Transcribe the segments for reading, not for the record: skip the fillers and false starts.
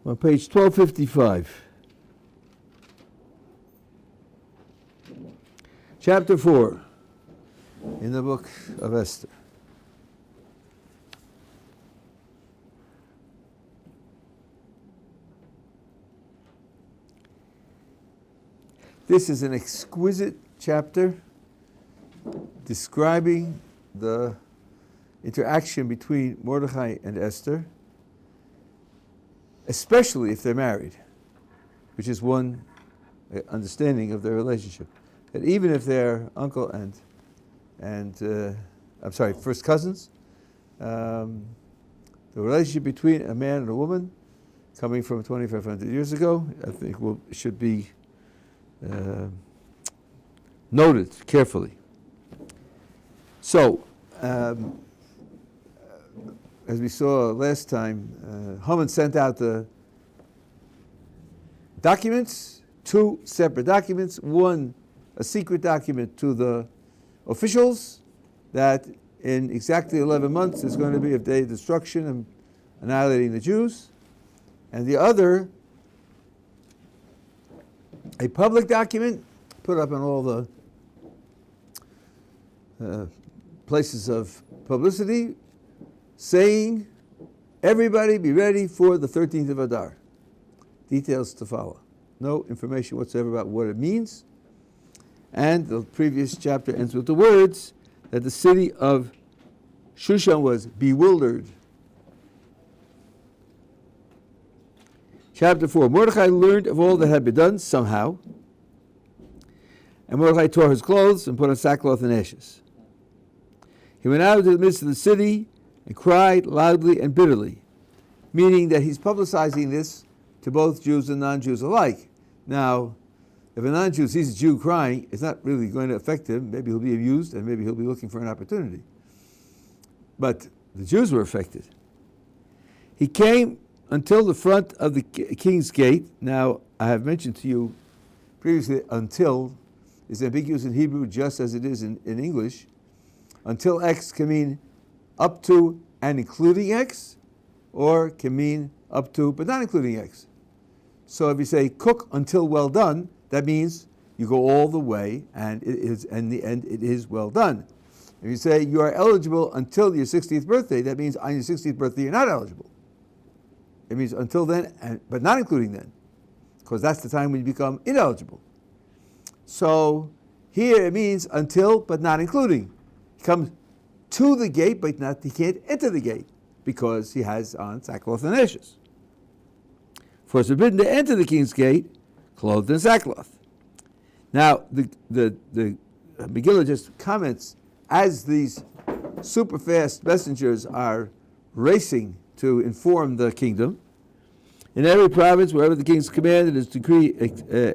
On page 1255. Chapter 4 in the book of Esther. This is an exquisite chapter describing the interaction between Mordechai and Esther, especially if they're married, which is one understanding of their relationship. That even if they're uncle first cousins, the relationship between a man and a woman, coming from 2,500 years ago, I think should be noted carefully. So, as we saw last time, Haman sent out the documents, two separate documents, one a secret document to the officials that in exactly 11 months there's going to be a day of destruction and annihilating the Jews, and the other a public document put up in all the places of publicity saying, everybody be ready for the 13th of Adar. Details to follow. No information whatsoever about what it means. And the previous chapter ends with the words that the city of Shushan was bewildered. Chapter 4. Mordechai learned of all that had been done somehow. And Mordechai tore his clothes and put on sackcloth and ashes. He went out into the midst of the city and cried loudly and bitterly, meaning that he's publicizing this to both Jews and non-Jews alike. Now, if a non-Jew sees a Jew crying, it's not really going to affect him. Maybe he'll be amused and maybe he'll be looking for an opportunity. But the Jews were affected. He came until the front of the king's gate. Now, I have mentioned to you previously, until is ambiguous in Hebrew just as it is in English. Until X can mean up to and including X, or can mean up to but not including X. So if you say cook until well done, that means you go all the way and in the end it is well done. If you say you are eligible until your 60th birthday, that means on your 60th birthday you're not eligible. It means until then, but not including then, because that's the time when you become ineligible. So here it means until but not including. He comes to the gate, but he can't enter the gate because he has on sackcloth and ashes. For it's forbidden to enter the king's gate clothed in sackcloth. Now, the Megillah just comments, as these super fast messengers are racing to inform the kingdom, in every province, wherever the king's command and his decree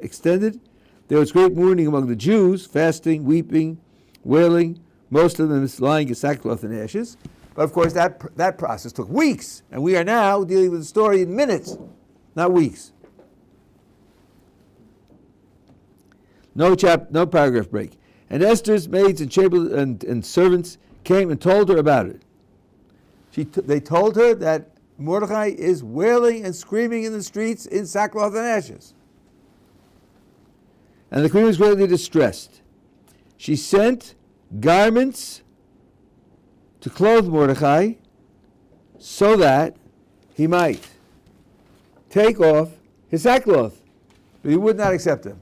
extended, there was great mourning among the Jews, fasting, weeping, wailing, most of them lying in sackcloth and ashes. But of course, that process took weeks, and we are now dealing with the story in minutes, not weeks. No paragraph break. And Esther's maids and chamberlains and servants came and told her about it. They told her that Mordechai is wailing and screaming in the streets in sackcloth and ashes. And the queen was greatly distressed. She sent garments to clothe Mordechai so that he might take off his sackcloth. But he would not accept them.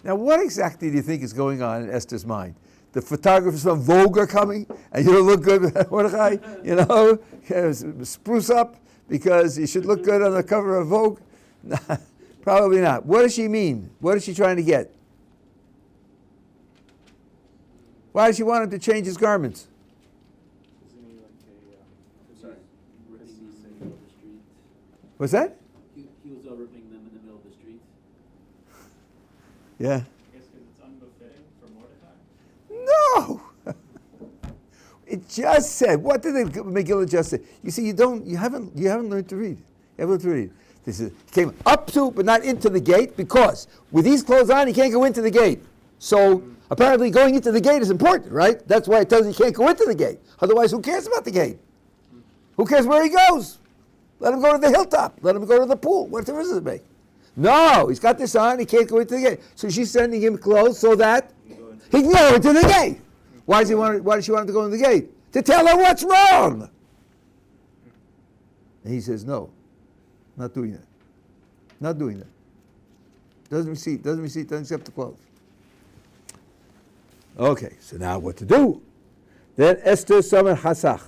Now, what exactly do you think is going on in Esther's mind? The photographers from Vogue are coming, and you don't look good with Mordechai, spruce up because you should look good on the cover of Vogue? Probably not. What does she mean? What is she trying to get? Why does she want him to change his garments? What's that? He was ripping them in the middle of the street. Yeah. I guess because it's unbefitting for Mordecai? No! It just said, what did the Megillah just say? You see, you haven't learned to read. You haven't learned to read. This is, he came up to, but not into the gate, because with these clothes on, he can't go into the gate. So apparently going into the gate is important, right? That's why it tells you can't go into the gate. Otherwise, who cares about the gate? Who cares where he goes? Let him go to the hilltop. Let him go to the pool. What difference does it make? No, he's got this on. He can't go into the gate. So she's sending him clothes so that he can go into the gate. Why does she want him to go in the gate? To tell her what's wrong. And he says, no, not doing that. Not doing that. Doesn't accept the clothes. Okay, so now what to do? Then Ester summoned Hasach,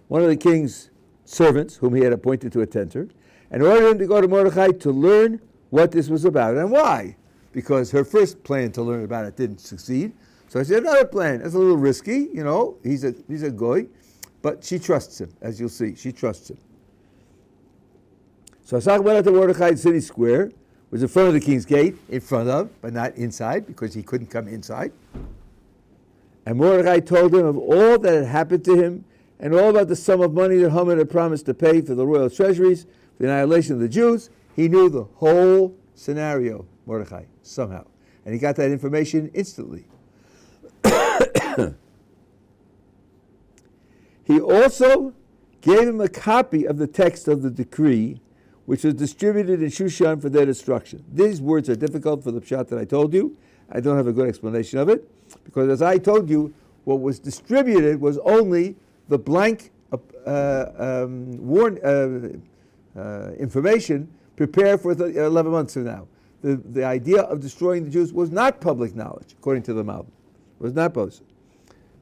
one of the king's servants, whom he had appointed to attend her, and ordered him to go to Mordechai to learn what this was about and why. Because her first plan to learn about it didn't succeed. So she had another plan. It's a little risky, he's a goy, but she trusts him, as you'll see. She trusts him. So Hasach went out to Mordechai's city square, was in front of the king's gate, in front of, but not inside, because he couldn't come inside. And Mordechai told him of all that had happened to him, and all about the sum of money that Haman had promised to pay for the royal treasuries, for the annihilation of the Jews. He knew the whole scenario, Mordechai, somehow. And he got that information instantly. He also gave him a copy of the text of the decree, which was distributed in Shushan for their destruction. These words are difficult for the pshat that I told you. I don't have a good explanation of it, because as I told you, what was distributed was only the blank information prepared for 11 months from now. The idea of destroying the Jews was not public knowledge, according to the Malbim. It was not posted.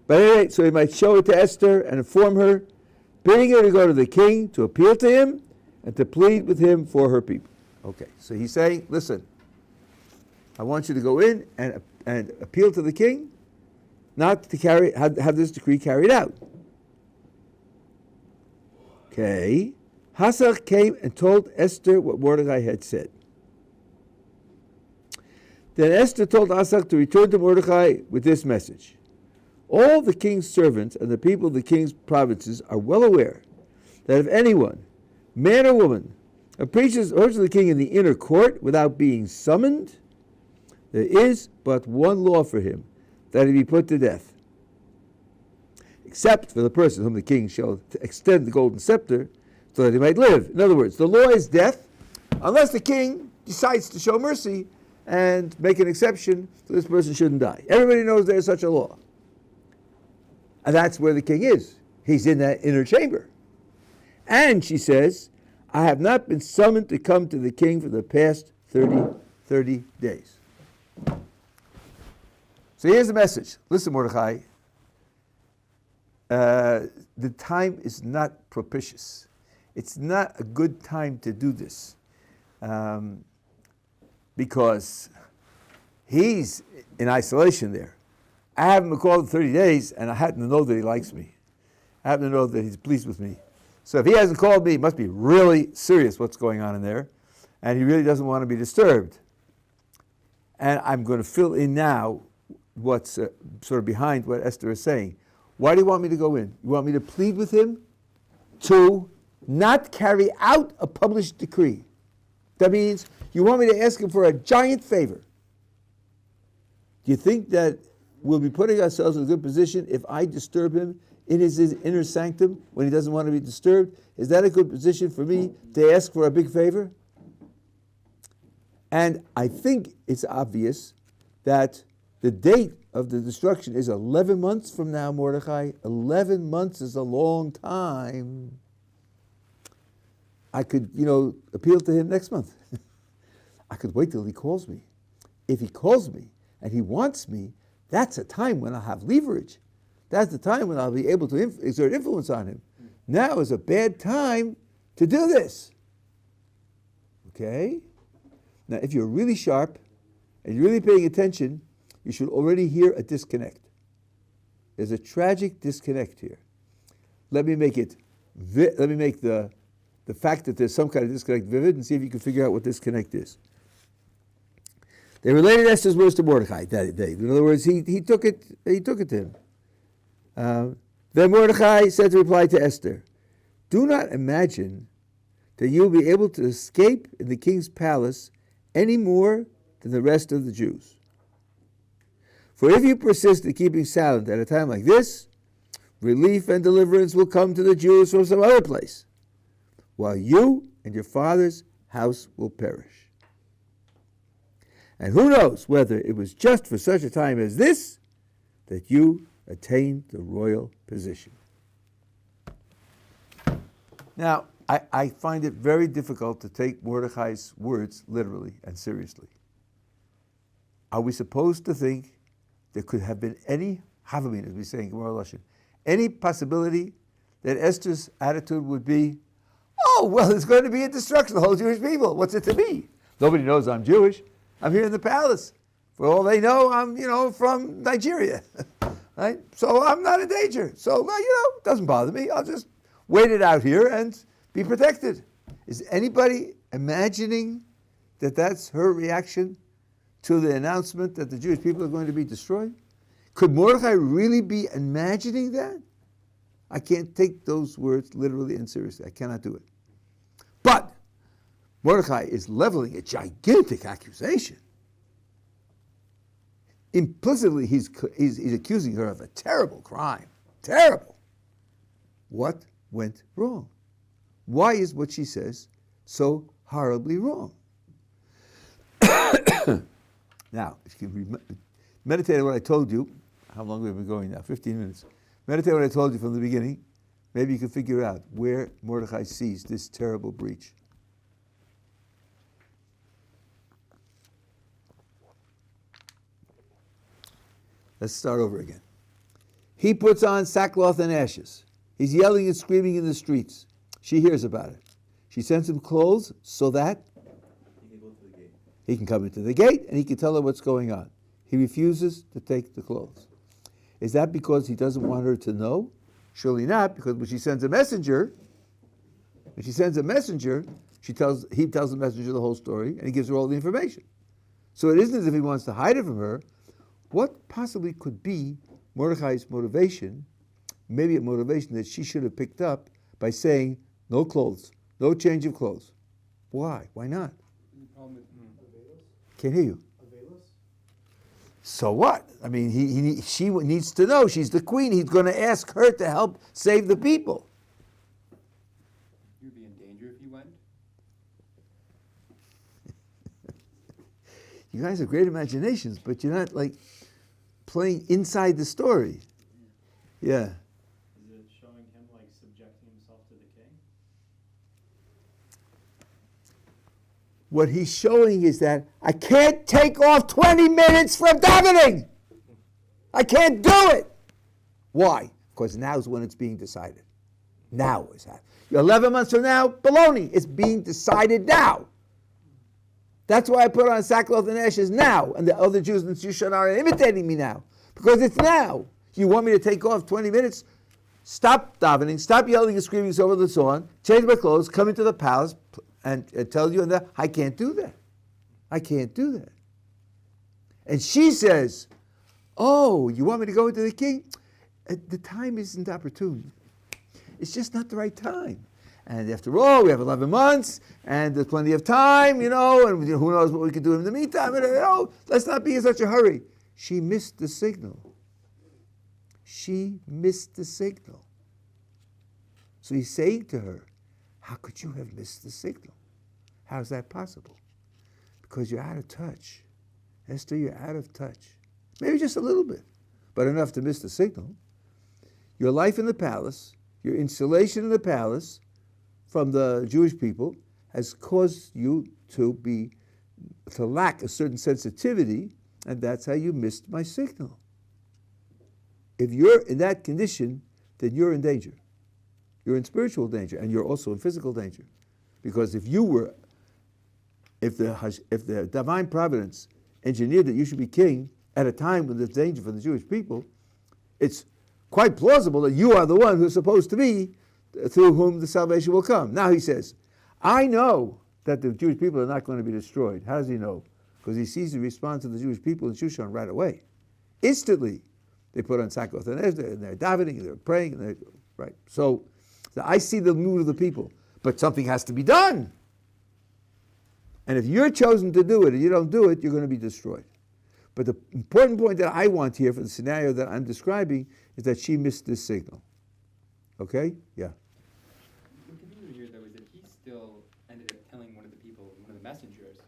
But anyway, so he might show it to Esther and inform her, bidding her to go to the king to appeal to him and to plead with him for her people. Okay, so he's saying, listen, I want you to go in and appeal to the king, not to have this decree carried out. Okay, Hasach came and told Esther what Mordechai had said. Then Esther told Hasach to return to Mordechai with this message. All the king's servants and the people of the king's provinces are well aware that if anyone, man or woman, approaches the king in the inner court without being summoned, there is but one law for him, that he be put to death, except for the person whom the king shall extend the golden scepter, so that he might live. In other words, the law is death, unless the king decides to show mercy and make an exception so this person shouldn't die. Everybody knows there is such a law. And that's where the king is. He's in that inner chamber. And she says, I have not been summoned to come to the king for the past 30 days. So here's the message. Listen, Mordechai, the time is not propitious. It's not a good time to do this. Because he's in isolation there. I haven't called in 30 days, and I happen to know that he likes me. I happen to know that he's pleased with me. So if he hasn't called me, it must be really serious what's going on in there, and he really doesn't want to be disturbed. And I'm going to fill in now what's sort of behind what Esther is saying. Why do you want me to go in? You want me to plead with him to not carry out a published decree. That means you want me to ask him for a giant favor. Do you think that we'll be putting ourselves in a good position if I disturb him in his inner sanctum when he doesn't want to be disturbed? Is that a good position for me to ask for a big favor? And I think it's obvious that the date of the destruction is 11 months from now, Mordechai. 11 months is a long time. I could, appeal to him next month. I could wait till he calls me. If he calls me and he wants me, that's a time when I'll have leverage. That's the time when I'll be able to exert influence on him. Now is a bad time to do this. Okay? Now, if you're really sharp and you're really paying attention, you should already hear a disconnect. There's a tragic disconnect here. Let me make the fact that there's some kind of disconnect vivid and see if you can figure out what disconnect is. They related Esther's words to Mordechai that day. In other words, he took it to him. Then Mordechai said to reply to Esther, do not imagine that you will be able to escape in the king's palace any more than the rest of the Jews. For if you persist in keeping silent at a time like this, relief and deliverance will come to the Jews from some other place. while you and your father's house will perish. And who knows whether it was just for such a time as this that you attained the royal position. Now, I find it very difficult to take Mordechai's words literally and seriously. Are we supposed to think there could have been any havamin, as we say in Gemara Lashon, any possibility that Esther's attitude would be, oh, well, it's going to be a destruction of the whole Jewish people. What's it to me? Nobody knows I'm Jewish. I'm here in the palace. For all they know, I'm, from Nigeria. Right? So I'm not in danger. So, it doesn't bother me. I'll just wait it out here and be protected. Is anybody imagining that that's her reaction to the announcement that the Jewish people are going to be destroyed? Could Mordechai really be imagining that? I can't take those words literally and seriously. I cannot do it. But Mordechai is leveling a gigantic accusation. Implicitly, he's accusing her of a terrible crime. Terrible. What went wrong? Why is what she says so horribly wrong? Now, if you can meditate on what I told you, how long have we been going now? 15 minutes. Meditate on what I told you from the beginning. Maybe you can figure out where Mordechai sees this terrible breach. Let's start over again. He puts on sackcloth and ashes. He's yelling and screaming in the streets. She hears about it. She sends him clothes so that He can go to the gate. he can come into the gate and he can tell her what's going on. He refuses to take the clothes. Is that because he doesn't want her to know? Surely not, because when she sends a messenger, he tells the messenger the whole story and he gives her all the information. So it isn't as if he wants to hide it from her. What possibly could be Mordechai's motivation? Maybe a motivation that she should have picked up by saying, no clothes, no change of clothes. Why? Why not? Can't hear you. So what? I mean, she needs to know. She's the queen. He's going to ask her to help save the people. You'd be in danger if you went? You guys have great imaginations, but you're not playing inside the story. Yeah. Is it showing him subjecting himself to the king? What he's showing is that I can't take off 20 minutes from davening. I can't do it. Why? Because now's when it's being decided. Now is happening. 11 months from now, baloney. It's being decided now. That's why I put on sackcloth and ashes now, and the other Jews in Shushan are imitating me now, because it's now. You want me to take off 20 minutes? Stop davening, stop yelling and screaming over the song, change my clothes, come into the palace, and tell you, I can't do that. I can't do that. And she says, oh, you want me to go into the king? The time isn't opportune. It's just not the right time. And after all, we have 11 months, and there's plenty of time, and who knows what we can do in the meantime. Let's not be in such a hurry. She missed the signal. She missed the signal. So he's saying to her, how could you have missed the signal? How is that possible? Because you're out of touch. Esther, you're out of touch. Maybe just a little bit, but enough to miss the signal. Your life in the palace, your installation in the palace from the Jewish people has caused you to lack a certain sensitivity, and that's how you missed my signal. If you're in that condition, then you're in danger. You're in spiritual danger, and you're also in physical danger. Because if the divine providence engineered that you should be king at a time when there's danger for the Jewish people, it's quite plausible that you are the one who's supposed to be through whom the salvation will come. Now he says, I know that the Jewish people are not going to be destroyed. How does he know? Because he sees the response of the Jewish people in Shushan right away. Instantly, they put on sackcloth and Ester, and they're davening, and they're praying, and right. So I see the mood of the people, but something has to be done. And if you're chosen to do it and you don't do it, you're going to be destroyed. But the important point that I want here for the scenario that I'm describing is that she missed this signal. Okay? Yeah. What continuing here, though, is that he messengers.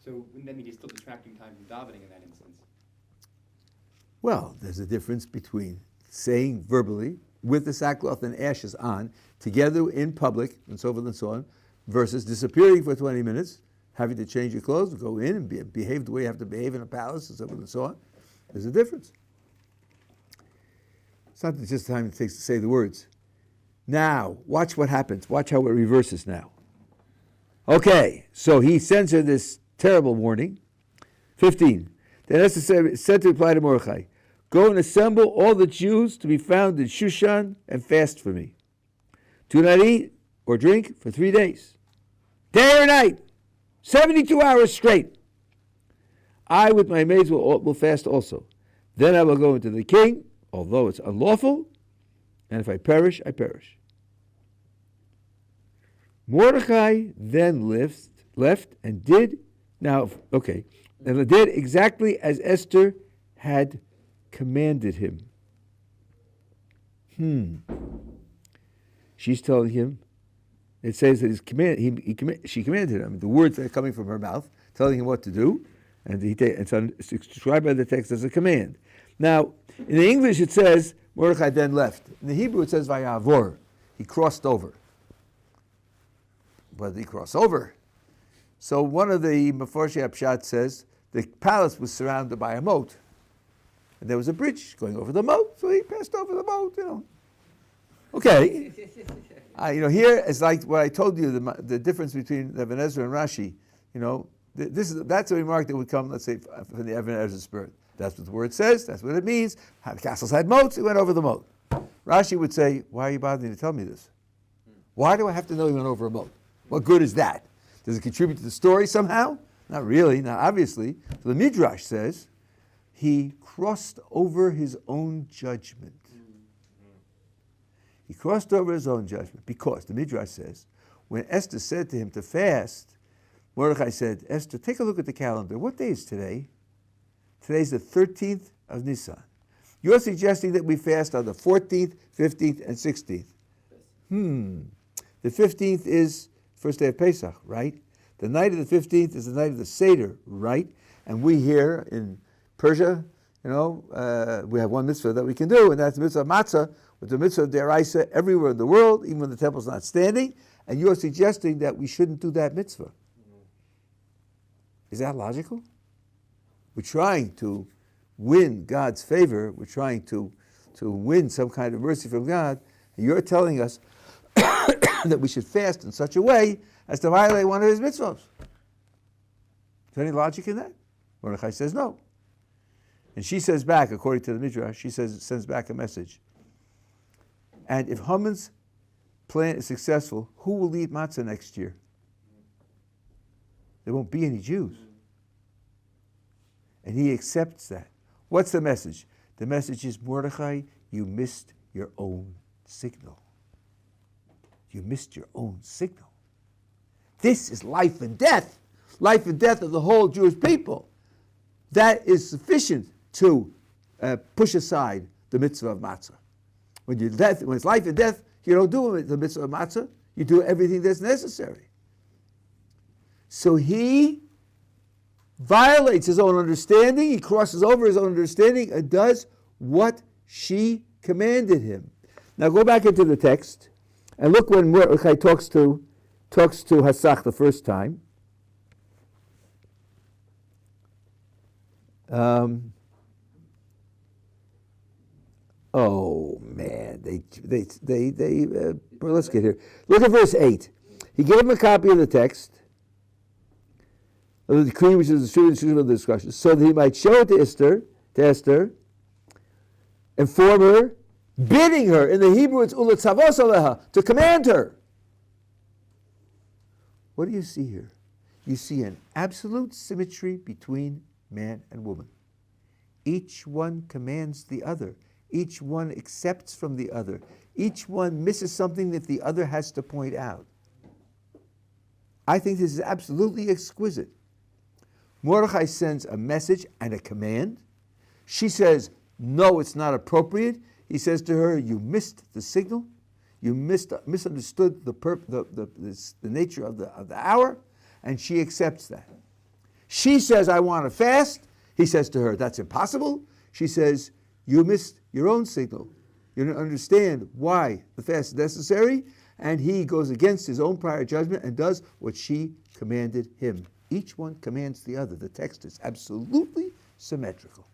So wouldn't that mean he's still detracting time from davening in that instance? Well, there's a difference between saying verbally with the sackcloth and ashes on, together in public, and so forth and so on, versus disappearing for 20 minutes, having to change your clothes, go in and behave the way you have to behave in a palace, and so forth and so on. There's a difference. It's not just the time it takes to say the words. Now, watch what happens. Watch how it reverses now. Okay, so he sends her this terrible warning. 15. Then Esther said to reply to Mordechai, go and assemble all the Jews to be found in Shushan and fast for me. Do not eat or drink for 3 days, day or night, 72 hours straight. I with my maids will fast also. Then I will go into the king, although it's unlawful, and if I perish, I perish. Mordechai then left and did exactly as Esther had commanded him. She's telling him. It says that she commanded him. The words that are coming from her mouth, telling him what to do, and it's described by the text as a command. Now, in the English it says Mordechai then left. In the Hebrew it says Vayavor. He crossed over. But he crossed over. So one of the Meforshei Pshat says the palace was surrounded by a moat. And there was a bridge going over the moat, so he passed over the moat, Okay. Here is like what I told you, the difference between Ibn Ezra and Rashi. That's a remark that would come, let's say, from the Ibn Ezra spirit. That's what the word says, that's what it means. The castles had moats, he went over the moat. Rashi would say, why are you bothering to tell me this? Why do I have to know he went over a moat? What good is that? Does it contribute to the story somehow? Not really, not obviously. So the Midrash says, he crossed over his own judgment. He crossed over his own judgment because the Midrash says, when Esther said to him to fast, Mordechai said, Esther, take a look at the calendar. What day is today? Today's the 13th of Nisan. You're suggesting that we fast on the 14th, 15th, and 16th. The 15th is first day of Pesach, right? The night of the 15th is the night of the Seder, right? And we here in Persia, we have one mitzvah that we can do, and that's the mitzvah of matzah, with the mitzvah of deraisa everywhere in the world, even when the temple's not standing, and you're suggesting that we shouldn't do that mitzvah. Is that logical? We're trying to win God's favor, we're trying to win some kind of mercy from God, and you're telling us that we should fast in such a way as to violate one of his mitzvahs. Is there any logic in that? Mordechai says no. And she says back, according to the Midrash, sends back a message. And if Haman's plan is successful, who will eat matzah next year? There won't be any Jews. And he accepts that. What's the message? The message is, Mordechai, you missed your own signal. You missed your own signal. This is life and death of the whole Jewish people. That is sufficient to push aside the mitzvah of matzah. When it's life and death, you don't do the mitzvah of matzah. You do everything that's necessary. So he violates his own understanding. He crosses over his own understanding and does what she commanded him. Now go back into the text and look when Mordechai talks to Hasach the first time. Oh man, let's get here. Look at verse 8. He gave him a copy of the text of the decree, which is the student of the discussion, so that he might show it to Esther, inform her, bidding her. In the Hebrew, it's ulatzavos aleha, to command her. What do you see here? You see an absolute symmetry between man and woman. Each one commands the other. Each one accepts from the other. Each one misses something that the other has to point out. I think this is absolutely exquisite. Mordechai sends a message and a command. She says, no, it's not appropriate. He says to her, you missed the signal. You misunderstood the nature of the hour. and she accepts that. She says, I want to fast. He says to her, that's impossible. She says, you missed your own signal. You don't understand why the fast is necessary. And he goes against his own prior judgment and does what she commanded him. Each one commands the other. The text is absolutely symmetrical.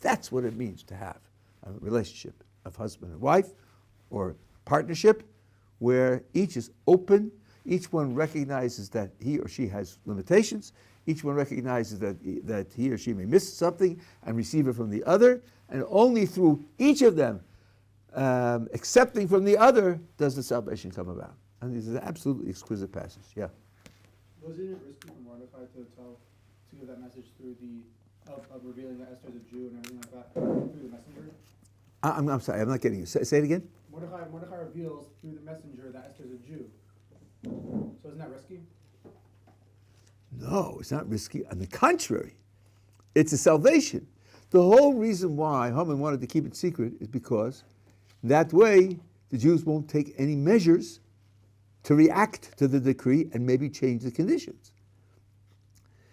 That's what it means to have a relationship of husband and wife, or partnership, where each is open, each one recognizes that he or she has limitations, each one recognizes that he or she may miss something and receive it from the other, and only through each of them accepting from the other does the salvation come about. And this is an absolutely exquisite passage. Yeah. Wasn't it risky for Mordecai to give that message through of revealing that Esther is a Jew and everything like that through the messenger? I'm sorry, I'm not getting you. Say it again. Mordecai reveals through the messenger that Esther is a Jew. So isn't that risky? No, it's not risky. On the contrary, it's a salvation. The whole reason why Haman wanted to keep it secret is because that way the Jews won't take any measures to react to the decree and maybe change the conditions.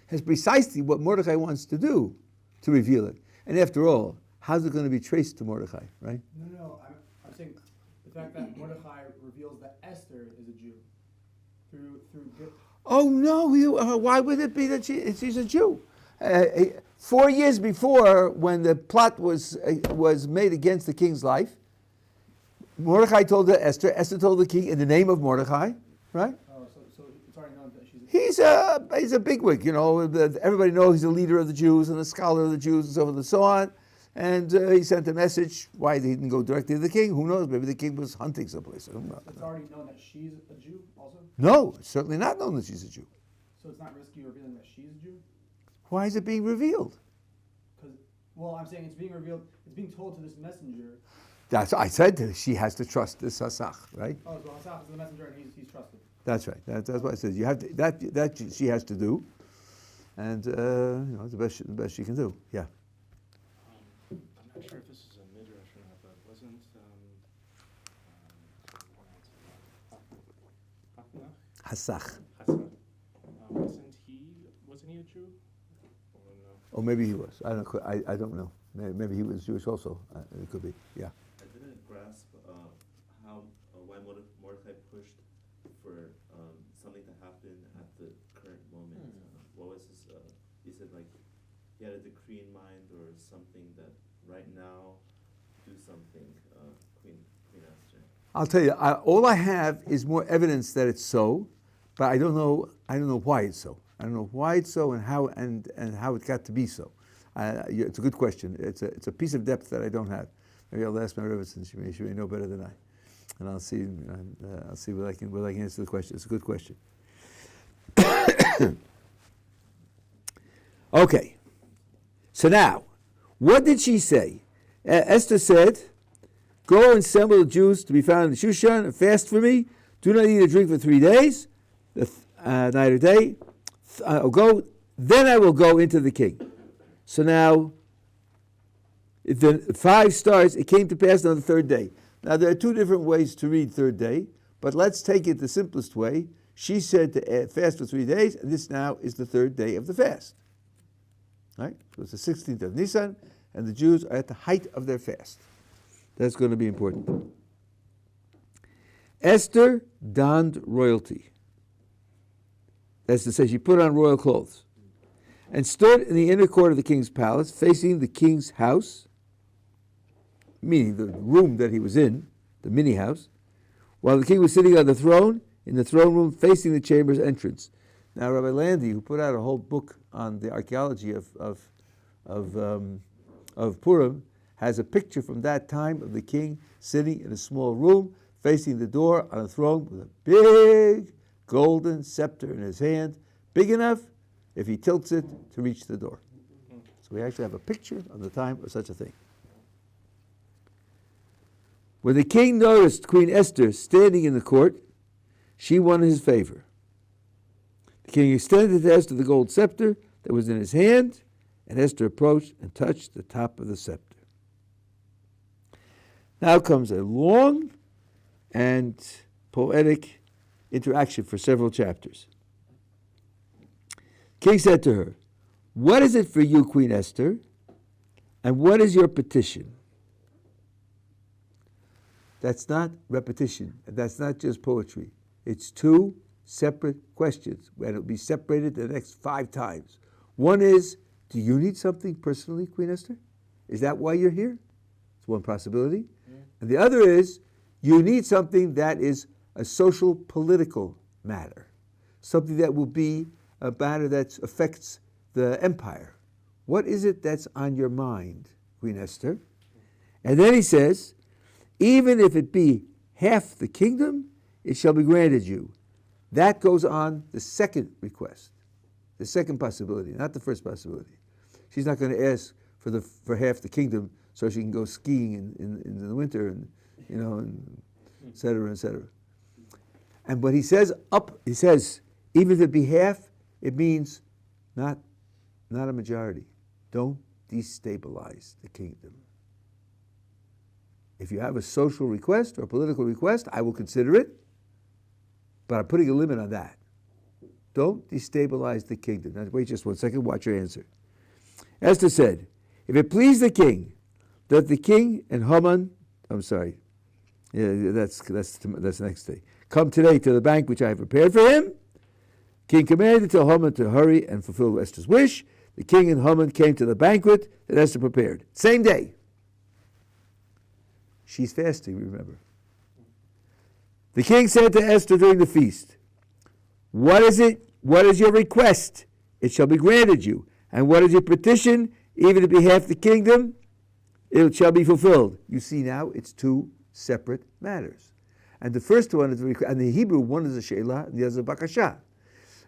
That's precisely what Mordecai wants to do, to reveal it. And after all, how's it going to be traced to Mordecai, right? No. I'm saying the fact that Mordecai reveals that Esther is a Jew through. Oh no! Why would it be that she's a Jew? 4 years before, when the plot was made against the king's life, Mordecai told Esther. Esther told the king in the name of Mordecai, right? Oh, so it's already known that she's. He's a bigwig, you know. Everybody knows he's a leader of the Jews and a scholar of the Jews and so forth and so on. And he sent a message. Why he didn't go directly to the king? Who knows? Maybe the king was hunting someplace. I don't know. It's already known that she's a Jew also? No, it's certainly not known that she's a Jew. So it's not risky revealing that she's a Jew? Why is it being revealed? Well, I'm saying it's being revealed, it's being told to this messenger. That's I said she has to trust this Hasach, right? Oh, so Asaph is the messenger and he's trusted. That's right. That's what I said. You have to, that she has to do, and the best she can do. Yeah. I'm not sure if this is a midrash or not, but wasn't Hasach. Hassan, wasn't he a Jew? Or no? Oh, maybe he was. I don't know. Maybe he was Jewish also. It could be. Yeah. I didn't grasp why Mordecai pushed for something to happen at the current moment. What was his? He said like he had a decree in mind or something that right now do something. Queen Esther. I'll tell you. All I have is more evidence that it's so, but I don't know why it's so. I don't know why it's so and how it got to be so. It's a good question. It's a piece of depth that I don't have. Maybe I'll ask my Rabbi, since she may know better than I, and I'll see what I can answer the question. It's a good question. Okay. So now, what did she say? Esther said, "Go and assemble the Jews to be found in Shushan and fast for me. Do not eat or drink for 3 days, night or day. Go. Then I will go into the king." So now, if the 5 stars, it came to pass on the 3rd day. Now there are 2 different ways to read 3rd day, but let's take it the simplest way. She said to fast for 3 days, and this now is the 3rd day of the fast. Right? So it's the 16th of Nisan, and the Jews are at the height of their fast. That's going to be important. Esther donned royalty. That's to say, she put on royal clothes and stood in the inner court of the king's palace, facing the king's house, meaning the room that he was in, the mini house, while the king was sitting on the throne, in the throne room, facing the chamber's entrance. Now, Rabbi Landy, who put out a whole book on the archaeology of Purim, has a picture from that time of the king sitting in a small room, facing the door on a throne with a big golden scepter in his hand, big enough, if he tilts it, to reach the door. So we actually have a picture of the time of such a thing. When the king noticed Queen Esther standing in the court, she won his favor. The king extended to Esther the gold scepter that was in his hand, and Esther approached and touched the top of the scepter. Now comes a long and poetic interaction for several chapters. King said to her, "What is it for you, Queen Esther? And what is your petition?" That's not repetition. That's not just poetry. It's two separate questions, and it'll be separated the next 5 times. One is, do you need something personally, Queen Esther? Is that why you're here? It's one possibility. And the other is, you need something that is a social, political matter, something that will be a matter that affects the empire. What is it that's on your mind, Queen Esther? And then he says, even if it be half the kingdom, it shall be granted you. That goes on the second request, the second possibility, not the first possibility. She's not going to ask for half the kingdom so she can go skiing in the winter, and and et cetera, et cetera. And but he says even if it be half, it means not a majority. Don't destabilize the kingdom. If you have a social request or a political request, I will consider it, but I'm putting a limit on that. Don't destabilize the kingdom. Now, wait just 1 second, watch your answer. Esther said, if it please the king, that the king and Haman, that's the next day, come today to the bank which I have prepared for him. King commanded to Haman to hurry and fulfill Esther's wish. The king and Haman came to the banquet that Esther prepared. Same day. She's fasting, remember. The king said to Esther during the feast, what is it? What is your request? It shall be granted you. And what is your petition? Even if it be half the kingdom, it shall be fulfilled. You see now, it's 2 separate matters. And the first one is, and the Hebrew, one is a she'elah, and the other is a bakashah.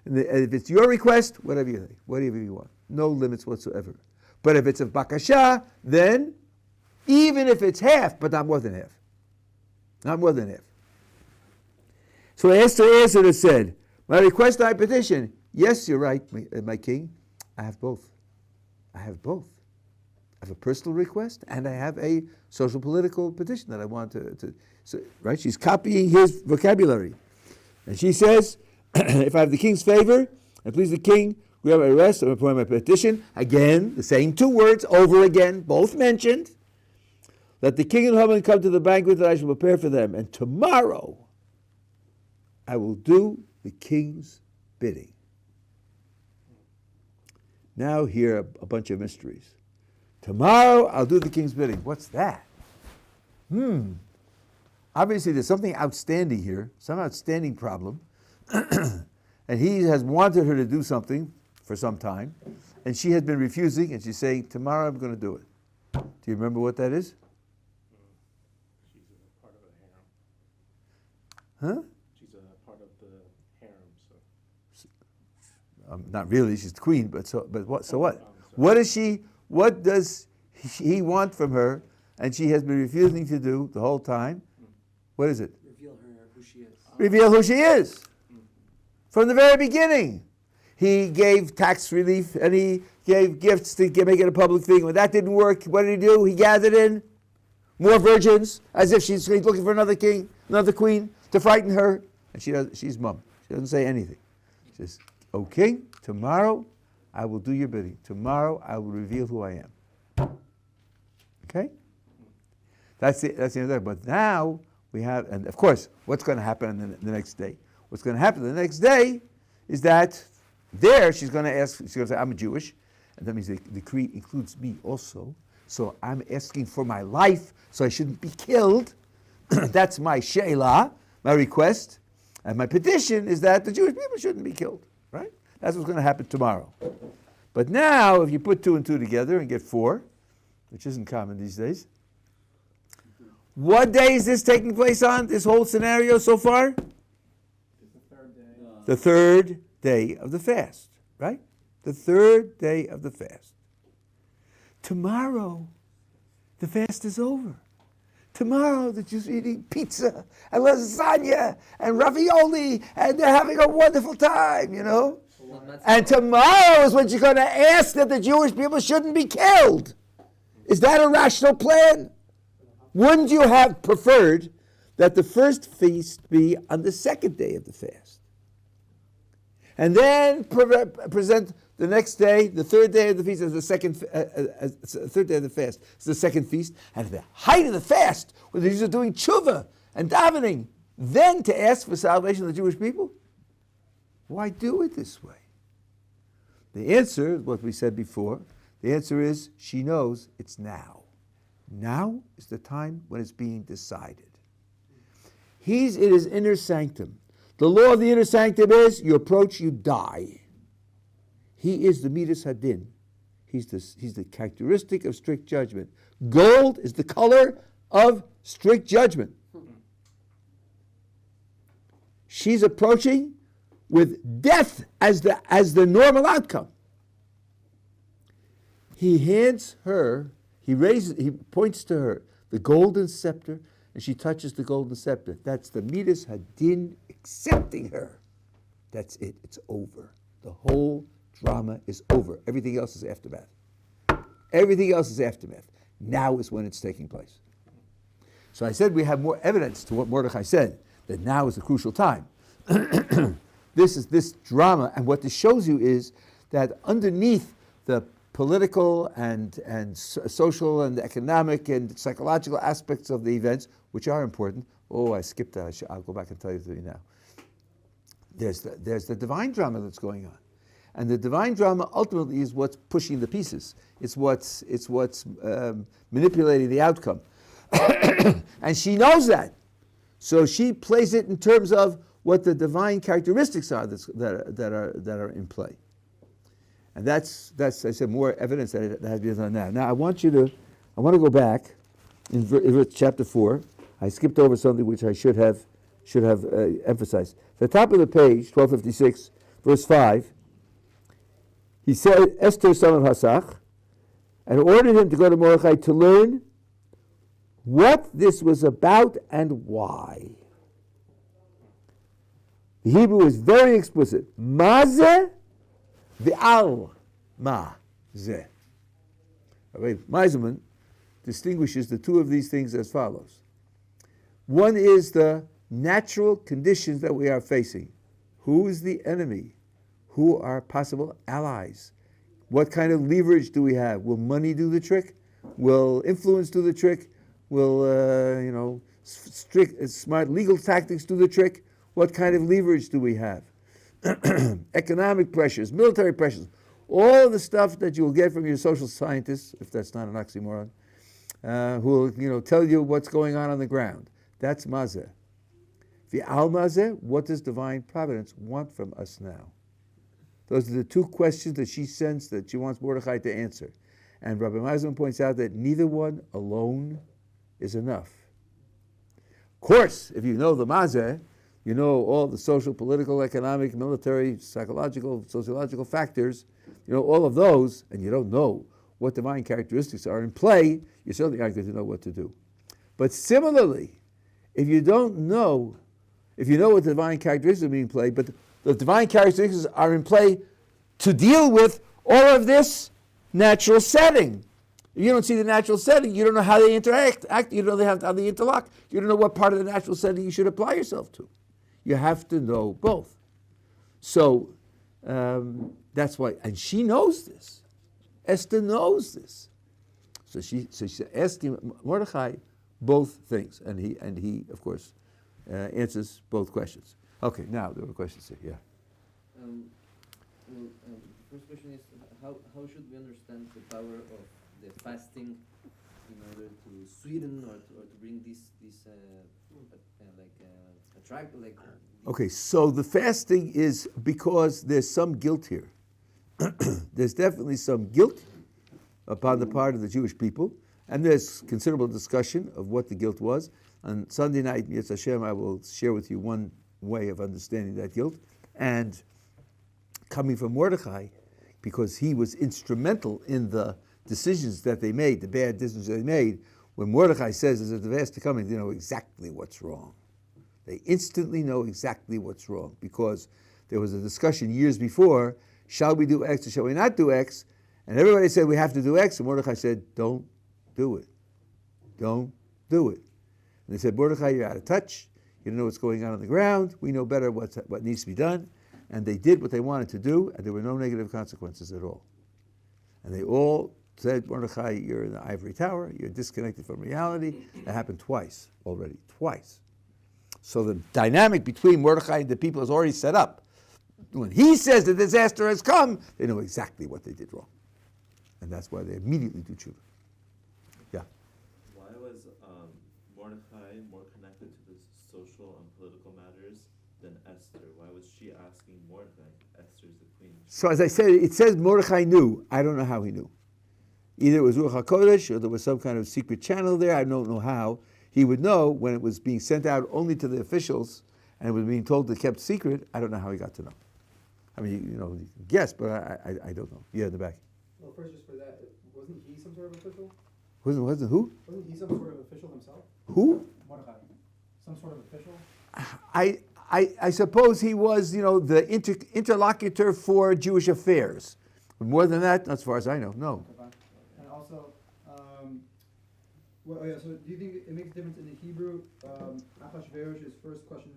And if it's your request, whatever you think, whatever you want. No limits whatsoever. But if it's a bakashah, then even if it's half, but not more than half. Not more than half. So Esther answered and said, my request, I petition. Yes, you're right, my king. I have both. I have both. I have a personal request and I have a social political petition that I want to so, right? She's copying his vocabulary. And she says, if I have the king's favor, and please the king, we have my rest, and appoint my petition. Again, the same 2 words over again, both mentioned. Let the king and Haman come to the banquet that I shall prepare for them. And tomorrow I will do the king's bidding. Now here are a bunch of mysteries. Tomorrow I'll do the king's bidding. What's that? Obviously there's something outstanding here, some outstanding problem. And he has wanted her to do something for some time. And she has been refusing, and she's saying, tomorrow I'm going to do it. Do you remember what that is? She's a part of the harem. Huh? She's a part of the harem, so. Not really, she's the queen, but what? So what? What does he want from her, and she has been refusing to do the whole time? What is it? Reveal her who she is. Reveal who she is. From the very beginning. He gave tax relief, and he gave gifts to make it a public thing. When that didn't work, what did he do? He gathered in more virgins, as if she's looking for another king, another queen, to frighten her. And she's mum. She doesn't say anything. She says, O king, tomorrow I will do your bidding. Tomorrow I will reveal who I am. Okay? That's the end of that. But now we have, and of course, what's going to happen the next day? What's going to happen the next day is that there she's going to say, I'm Jewish. And that means the decree includes me also. So I'm asking for my life, so I shouldn't be killed. That's my she'elah, my request. And my petition is that the Jewish people shouldn't be killed. Right? That's what's going to happen tomorrow. But now, if you put 2 and 2 together and get 4, which isn't common these days, what day is this taking place on, this whole scenario so far? The 3rd day of the fast, right? The 3rd day of the fast. Tomorrow, the fast is over. Tomorrow, the Jews are eating pizza and lasagna and ravioli, and they're having a wonderful time, And tomorrow is when you're going to ask that the Jewish people shouldn't be killed. Is that a rational plan? Wouldn't you have preferred that the first feast be on the 2nd day of the fast? And then present The next day, the third day of the feast, is the third day of the fast. It's the second feast. And at the height of the fast, when the Jews are doing tshuva and davening, then to ask for salvation of the Jewish people? Why do it this way? The answer, what we said before, the answer is she knows it's now. Now is the time when it's being decided. He's in his inner sanctum. The law of the inner sanctum is you approach, you die. He is the Midas Hadin. He's the characteristic of strict judgment. Gold is the color of strict judgment. She's approaching with death as the normal outcome. He hands her, he points to her the golden scepter, and she touches the golden scepter. That's the Midas Hadin accepting her. That's it. It's over. The whole drama is over. Everything else is aftermath. Everything else is aftermath. Now is when it's taking place. So I said we have more evidence to what Mordechai said, that now is the crucial time. This drama, and what this shows you is that underneath the political and social and economic and psychological aspects of the events, which are important. Oh, I skipped that. I'll go back and tell you now. There's the divine drama that's going on. And the divine drama ultimately is what's pushing the pieces. It's what's manipulating the outcome. And she knows that. So she plays it in terms of what the divine characteristics are that are in play. And that's I said, more evidence that has been done now. Now I want to go back in chapter 4. I skipped over something which I should have emphasized. At the top of the page, 1256, verse 5, he said, Ester son of Hasach, and ordered him to go to Mordechai to learn what this was about and why. The Hebrew is very explicit. Mazeh v'al mazeh. Rabbi Meiselman distinguishes the two of these things as follows. One is the natural conditions that we are facing. Who is the enemy? Who are possible allies? What kind of leverage do we have? Will money do the trick? Will influence do the trick? Will strict, smart legal tactics do the trick? What kind of leverage do we have? Economic pressures, military pressures, all the stuff that you'll get from your social scientists, if that's not an oxymoron, who will tell you what's going on the ground. That's mazeh. The al mazeh, what does divine providence want from us now? Those are the two questions that she sensed that she wants Mordechai to answer. And Rabbi Meiselman points out that neither one alone is enough. Of course, if you know the mazeh, you know all the social, political, economic, military, psychological, sociological factors, all of those, and you don't know what divine characteristics are in play, you certainly aren't going to know what to do. But similarly, if you know what the divine characteristics are being played, but the divine characteristics are in play to deal with all of this natural setting. If you don't see the natural setting, you don't know how they interact, you don't know how they interlock, you don't know what part of the natural setting you should apply yourself to. You have to know both. So that's why, and she knows this. Esther knows this. So she asked Mordechai both things, and he of course answers both questions. Okay, now there were questions here. Yeah. First question is how should we understand the power of the fasting in order to sweeten or to bring this attract like. Okay, so the fasting is because there's some guilt here. There's definitely some guilt upon the part of the Jewish people, and there's considerable discussion of what the guilt was. On Sunday night, Yetz Hashem, I will share with you one way of understanding that guilt, and coming from Mordechai, because he was instrumental in the decisions that they made, the bad decisions they made. When Mordechai says there's a fast to come, they know exactly what's wrong. They instantly know exactly what's wrong, because there was a discussion years before, shall we do X or shall we not do X? And everybody said we have to do X, and Mordechai said, don't do it. Don't do it. And they said, Mordechai, you're out of touch. You don't know what's going on the ground. We know better what needs to be done. and they did what they wanted to do, and there were no negative consequences at all. And they all said, Mordechai, you're in the ivory tower, you're disconnected from reality. That happened twice already, twice. So the dynamic between Mordechai and the people is already set up. When he says the disaster has come, they know exactly what they did wrong. And that's why they immediately do tshuva. Yeah. Why was Mordechai more connected to the social and political matters than Esther? Why was she asking Mordechai? Esther's the queen. So as I said, it says Mordechai knew. I don't know how he knew. Either it was Ruach HaKodesh or there was some kind of secret channel there. I don't know how. He would know when it was being sent out only to the officials and it was being told to kept secret. I don't know how he got to know. I mean, you can guess, but I don't know. Yeah, in the back. Well, first, just for that, wasn't he some sort of official? Wasn't who? Wasn't he some sort of official himself? Who? Mordechai. Some sort of official? I suppose he was, the interlocutor for Jewish affairs. But more than that, as far as I know, no. And also, so do you think it makes a difference in the Hebrew? Achashverosh's first question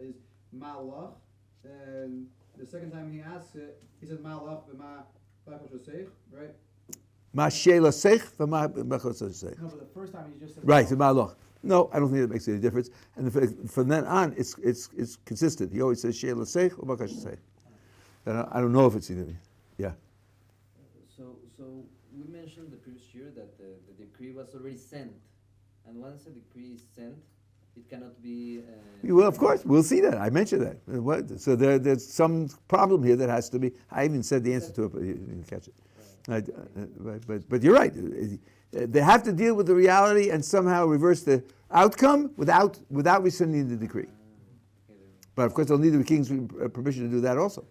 is Malach, and the second time he asks it, he says Malach v'ma b'chosheich, right? Ma she'ela seich v'ma b'chosheich. No, but the first time he just said Right, the Malach. No, I don't think that makes any difference. And from then on, it's consistent. He always says she'ela seich or b'chosheich. I don't know if it's significant. Yeah. So we mentioned the previous year that the decree was already sent, and once a decree is sent, it cannot be. Well, of course, we'll see that. I mentioned that. So there's some problem here that has to be. I even said the answer to it, but you didn't catch it. Right. But you're right. They have to deal with the reality and somehow reverse the outcome without rescinding the decree. But of course, they'll need the king's permission to do that also.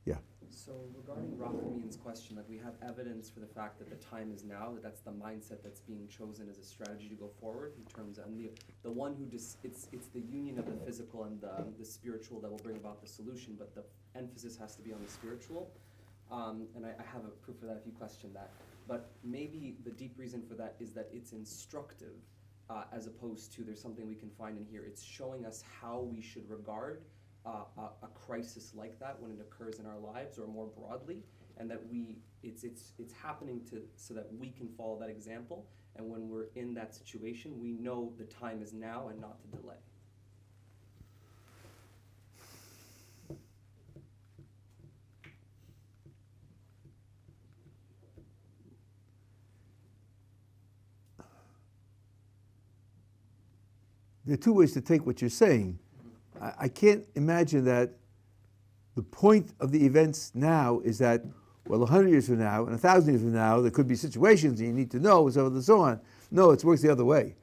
Yeah. So regarding Rachamim's question, we have evidence for the fact that the time is now, that's the mindset that's being chosen as a strategy to go forward in terms of, and the one who it's the union of the physical and the spiritual that will bring about the solution, but the emphasis has to be on the spiritual. And I have a proof for that if you question that. But maybe the deep reason for that is that it's instructive as opposed to there's something we can find in here. It's showing us how we should regard a crisis like that when it occurs in our lives or more broadly, and that it's happening so that we can follow that example, and when we're in that situation we know the time is now and not to delay. There are two ways to take what you're saying. I can't imagine that the point of the events now is that, 100 years from now and 1,000 years from now, there could be situations and you need to know, and so on and so on. No, it works the other way.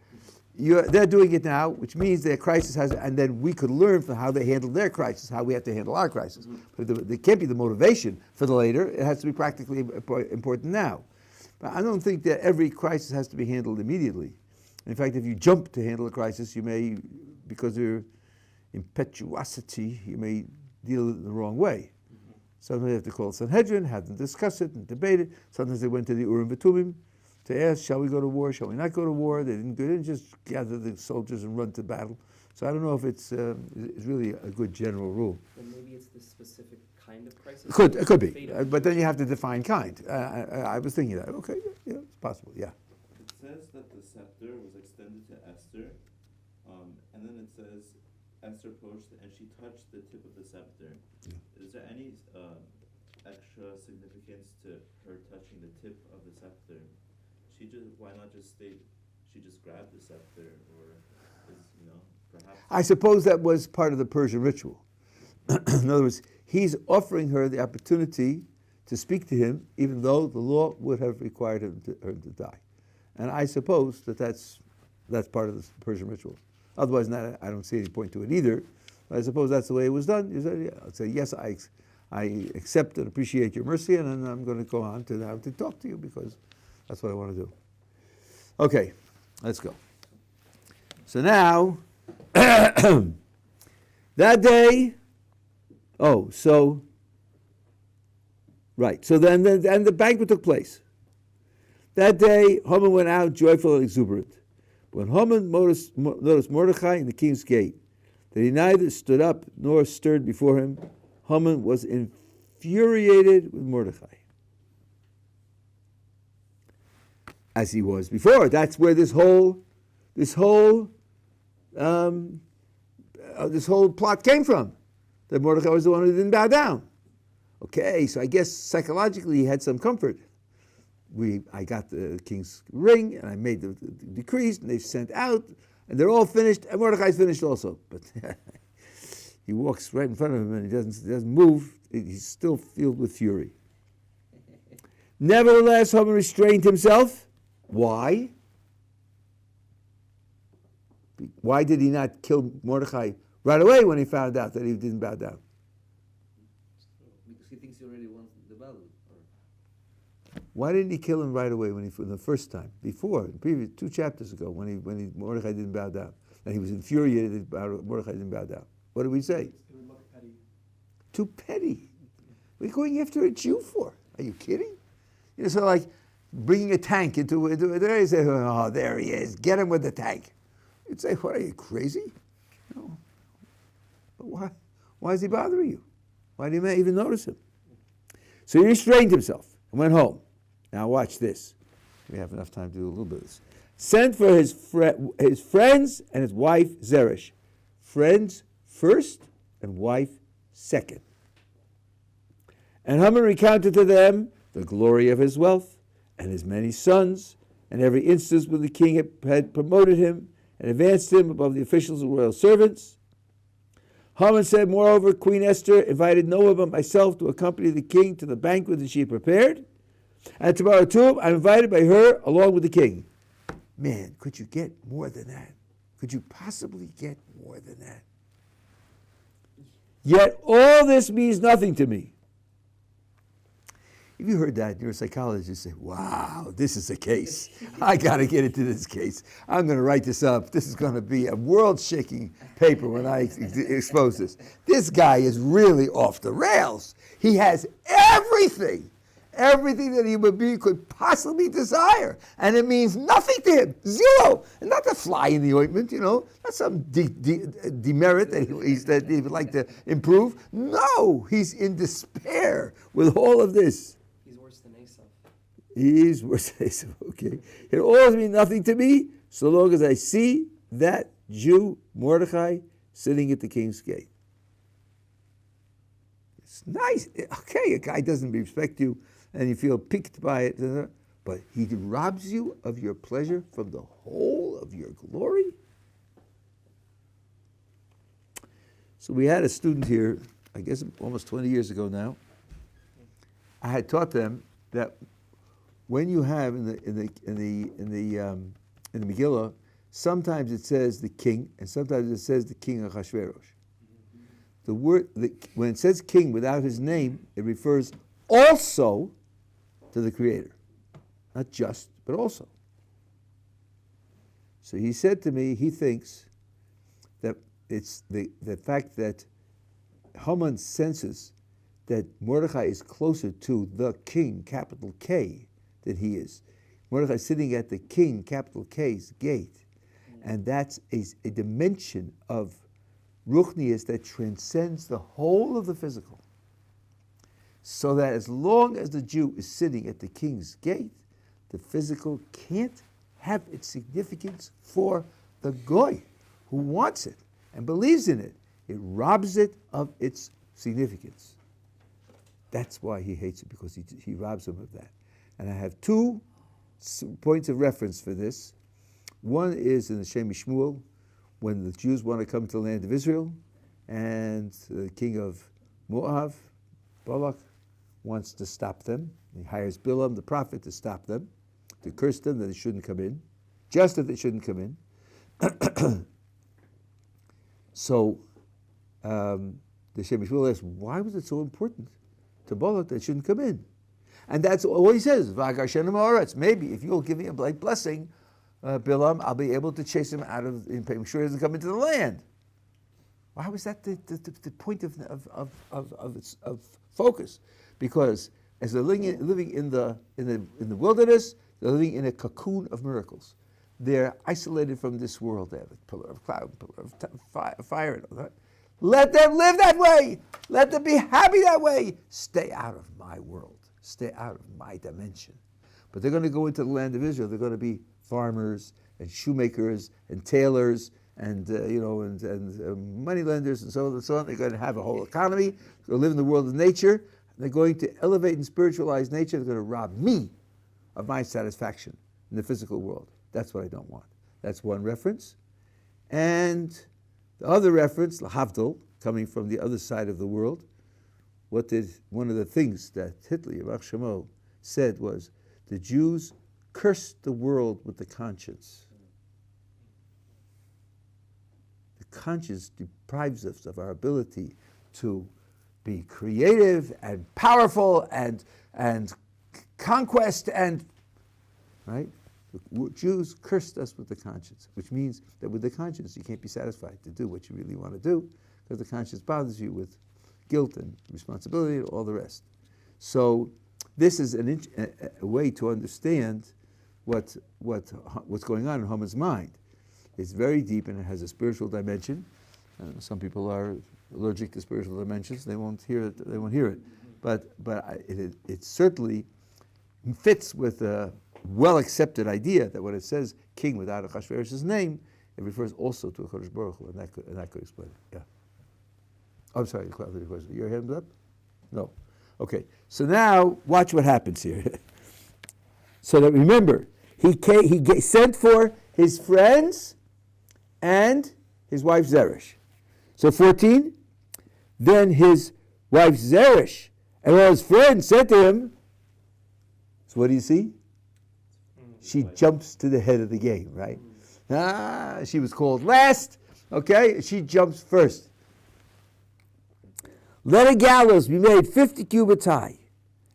They're doing it now, which means their crisis has, and then we could learn from how they handled their crisis, how we have to handle our crisis. But there can't be the motivation for the later. It has to be practically important now. But I don't think that every crisis has to be handled immediately. In fact, if you jump to handle a crisis, you may, because of your impetuosity, you may deal with it the wrong way. Sometimes you have to call Sanhedrin, have them discuss it and debate it. Sometimes they went to the Urim V'Tumim to ask, shall we go to war, shall we not go to war? They didn't just gather the soldiers and run to battle. So I don't know if it's really a good general rule. Then maybe it's the specific kind of crisis. It could be, but then you have to define kind. I was thinking that. Okay, yeah, it's possible, yeah. It says that the scepter was extended to Esther, and then it says Esther approached and she touched the tip of the scepter. Yeah. Is there any extra significance to her touching the tip of the scepter? Why not just state she just grabbed the scepter, or perhaps? I suppose that was part of the Persian ritual. In other words, he's offering her the opportunity to speak to him, even though the law would have required her to die. And I suppose that's part of the Persian ritual. Otherwise, I don't see any point to it either. But I suppose that's the way it was done. I'd say, yes, I accept and appreciate your mercy, and then I'm going to go on to how to talk to you because that's what I want to do. Okay, let's go. So now, that day, so then the banquet took place. That day, Haman went out joyful and exuberant. When Haman noticed Mordechai in the king's gate, that he neither stood up nor stirred before him, Haman was infuriated with Mordechai, as he was before. That's where this whole plot came from. That Mordechai was the one who didn't bow down. Okay, so I guess psychologically he had some comfort. I got the king's ring, and I made the decrees, and they sent out, and they're all finished, and Mordechai's finished also. But he walks right in front of him, and he doesn't move. He's still filled with fury. Nevertheless, Haman restrained himself. Why? Why did he not kill Mordechai right away when he found out that he didn't bow down? Because he thinks he already won the battle. Why didn't he kill him right away the first time? Before, in previous 2 chapters ago, when Mordechai didn't bow down, and he was infuriated about Mordechai didn't bow down. What did we say? It would look petty. Too petty. What are you going after a Jew for? Are you kidding? So like bringing a tank into there. You say, oh, there he is. Get him with the tank. You'd say, what, are you crazy? No. But why is he bothering you? Why do you even notice him? So he restrained himself and went home. Now watch this. We have enough time to do a little bit of this. Sent for his friends and his wife Zeresh. Friends first and wife second. And Haman recounted to them the glory of his wealth and his many sons, and every instance when the king had promoted him and advanced him above the officials and royal servants. Haman said, moreover, Queen Esther invited no one but myself to accompany the king to the banquet that she had prepared, and tomorrow too I'm invited by her along with the king. Man, could you get more than that? Could you possibly get more than that? Yet all this means nothing to me. If you heard that, you're a psychologist, you say, wow, this is a case. I got to get into this case. I'm going to write this up. This is going to be a world-shaking paper when I expose this. This guy is really off the rails. He has everything that a human being could possibly desire. And it means nothing to him. Zero. And not the fly in the ointment, not some demerit that he would like to improve. No, he's in despair with all of this. He's worse than Esau. He's worse than Esau, okay. It always means nothing to me so long as I see that Jew, Mordechai, sitting at the king's gate. It's nice. Okay, a guy doesn't respect you and you feel piqued by it, but he robs you of your pleasure from the whole of your glory. So we had a student here, I guess almost 20 years ago now. I had taught them that when you have in the Megillah, sometimes it says the king, and sometimes it says the king of Achashverosh. The word when it says king without his name, it refers also to the Creator, not just, but also. So he said to me, he thinks that it's the fact that Haman senses that Mordechai is closer to the king, capital K, than he is. Mordechai is sitting at the king, capital K's gate. And that's a dimension of Ruchnius that transcends the whole of the physical. So that as long as the Jew is sitting at the king's gate, the physical can't have its significance for the goy who wants it and believes in it. It robs it of its significance. That's why he hates it, because he robs him of that. And I have 2 points of reference for this. One is in the Shem Shmuel, when the Jews want to come to the land of Israel, and the king of Moab, Balak, wants to stop them. He hires Bilam, the prophet, to stop them, to curse them that they shouldn't come in, just that they shouldn't come in. So the Shem Shmuel asks, why was it so important to Balak that shouldn't come in? And that's all he says. Maybe if you'll give me a blessing, Bilam, I'll be able to chase him out of, make sure he doesn't come into the land. Why was that the point of focus? Because as they're living in the wilderness, they're living in a cocoon of miracles. They're isolated from this world. They have a pillar of cloud, pillar of fire, and all that. Let them live that way. Let them be happy that way. Stay out of my world. Stay out of my dimension. But they're going to go into the land of Israel. They're going to be farmers and shoemakers and tailors and money lenders and so on and so on. They're going to have a whole economy. They'll live in the world of nature. They're going to elevate and spiritualize nature. They're going to rob me of my satisfaction in the physical world. That's what I don't want. That's one reference. And the other reference, Lahavdil, coming from the other side of the world, one of the things that Hitler, Yavach Shemo, said was, the Jews cursed the world with the conscience. The conscience deprives us of our ability to be creative and powerful and conquest and, right? The Jews cursed us with the conscience, which means that with the conscience you can't be satisfied to do what you really want to do because the conscience bothers you with guilt and responsibility and all the rest. So this is a way to understand what's going on in Haman's mind. It's very deep and it has a spiritual dimension. Some people are allergic to spiritual dimensions; they won't hear it. They won't hear it. But it certainly fits with a well-accepted idea that when it says king without Achashverosh's name, it refers also to a Chodesh Baruch Hu, and that could explain it. Yeah. I'm sorry, your hands up? No. Okay. So now watch what happens here. So that remember, he sent for his friends and his wife Zeresh. So 14, then his wife Zeresh and all his friends said to him, so what do you see? She jumps to the head of the game, right? She was called last, okay? She jumps first. Let a gallows be made 50 cubits high,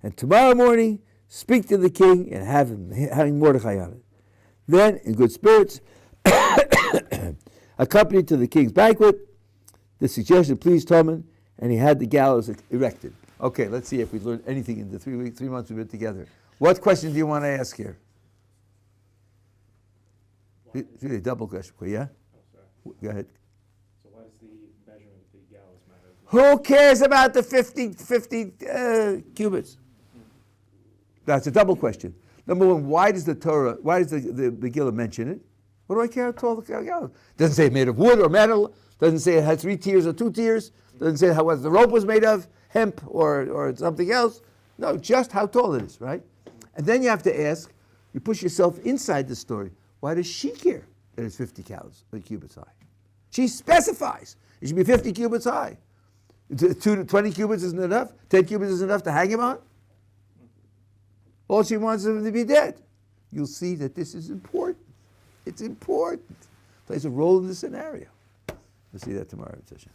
and tomorrow morning speak to the king and have him having Mordechai on it. Then, in good spirits, accompanied to the king's banquet, the suggestion pleased Haman, and he had the gallows erected. Okay, let's see if we learned anything in the 3 months we've been together. What question do you want to ask here? It's really a double question, yeah? Oh, sorry. Go ahead. So why does the measurement of the gallows matter? Who cares about the 50 cubits? That's a double question. Number one, why does the Megillah mention it? What do I care how tall the gallows? Doesn't say made of wood or metal. Doesn't say it had 3 tiers or 2 tiers. Doesn't say what the rope was made of, hemp or something else. No, just how tall it is, right? And then you have to ask, you push yourself inside the story. Why does she care that it's 50 cubits high? She specifies. It should be 50 cubits high. 20 cubits isn't enough? 10 cubits isn't enough to hang him on? All she wants is him to be dead. You'll see that this is important. It's important. It plays a role in the scenario. We'll see that tomorrow, Tisha.